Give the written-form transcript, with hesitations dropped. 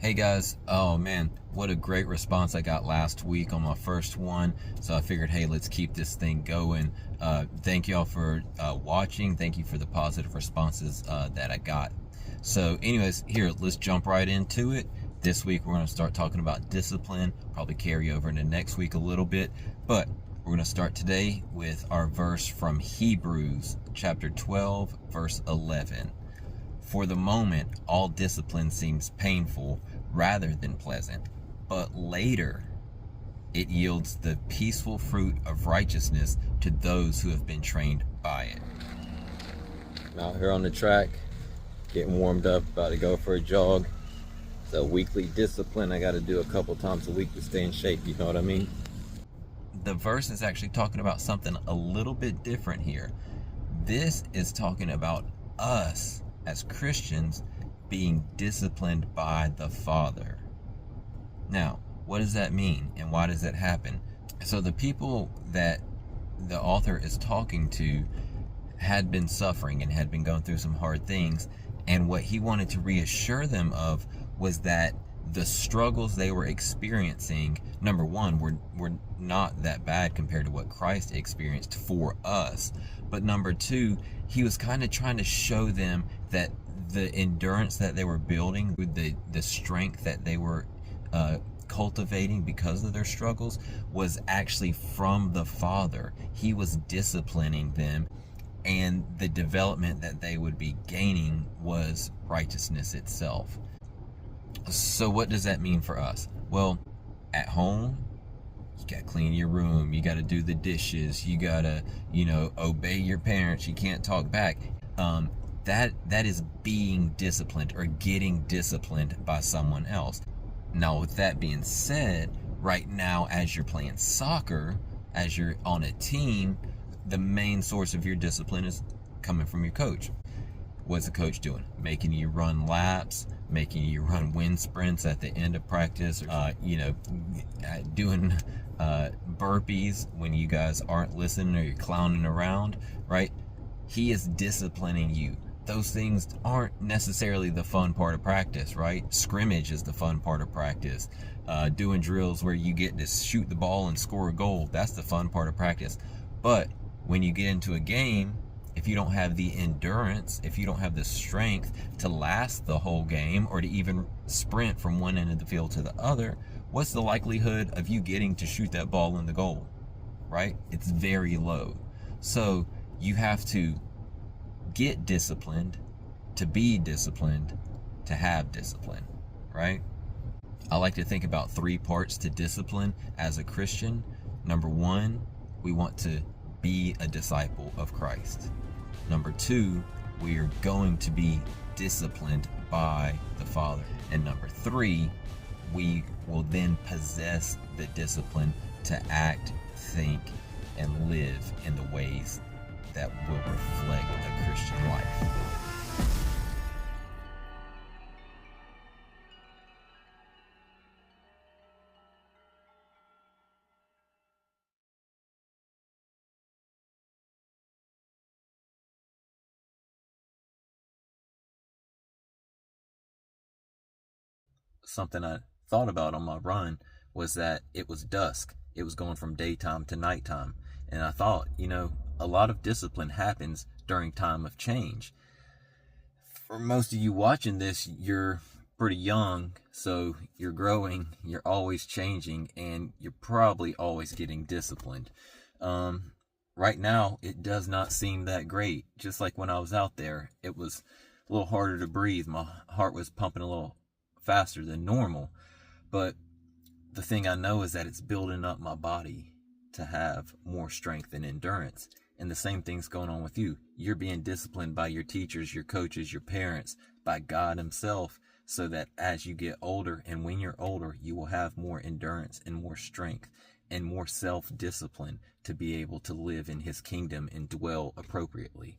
Hey guys, oh man, what a great response I got last week on my first one. So I figured, hey, let's keep this thing going. Thank y'all for watching. Thank you for the positive responses that I got. So anyways, here, let's jump right into it. This week we're going to start talking about discipline, probably carry over into next week a little bit. But we're going to start today with our verse from Hebrews chapter 12, verse 11. For the moment, all discipline seems painful rather than pleasant, but later it yields the peaceful fruit of righteousness to those who have been trained by it. I'm out here on the track, getting warmed up, about to go for a jog. It's a weekly discipline I got to do a couple times a week to stay in shape, you know what I mean? The verse is actually talking about something a little bit different here. This is talking about us as Christians being disciplined by the Father. Now, what does that mean and why does that happen? So the people that the author is talking to had been suffering and had been going through some hard things, and what he wanted to reassure them of was that the struggles they were experiencing, number one, were not that bad compared to what Christ experienced for us. But number two, he was kind of trying to show them that the endurance that they were building, the strength that they were cultivating because of their struggles, was actually from the Father. He was disciplining them, and the development that they would be gaining was righteousness itself. So what does that mean for us? Well, at home, you gotta clean your room, you gotta do the dishes, you gotta, obey your parents, you can't talk back. That is being disciplined or getting disciplined by someone else. Now, with that being said, right now, as you're playing soccer, as you're on a team, the main source of your discipline is coming from your coach. What's the coach doing? Making you run laps, making you run wind sprints at the end of practice, doing burpees when you guys aren't listening or you're clowning around, right? He is disciplining you. Those things aren't necessarily the fun part of practice, right? Scrimmage is the fun part of practice. Doing drills where you get to shoot the ball and score a goal, that's the fun part of practice. But when you get into a game, if you don't have the endurance, if you don't have the strength to last the whole game or to even sprint from one end of the field to the other, what's the likelihood of you getting to shoot that ball in the goal, right? It's very low. So you have to get disciplined to be disciplined to have discipline, right? I like to think about 3 parts to discipline as a Christian. Number 1, we want to be a disciple of Christ. Number 2, we are going to be disciplined by the Father. And number 3, we will then possess the discipline to act, think, and live in the ways that will reflect a Christian life. Something I thought about on my run was that it was dusk. It was going from daytime to nighttime. And I thought, a lot of discipline happens during time of change. For most of you watching this, you're pretty young, so you're growing, you're always changing, and you're probably always getting disciplined. Right now, it does not seem that great. Just like when I was out there, it was a little harder to breathe. My heart was pumping a little faster than normal. But the thing I know is that it's building up my body to have more strength and endurance. And the same thing's going on with you. You're being disciplined by your teachers, your coaches, your parents, by God himself, so that as you get older and when you're older, you will have more endurance and more strength and more self-discipline to be able to live in his kingdom and dwell appropriately.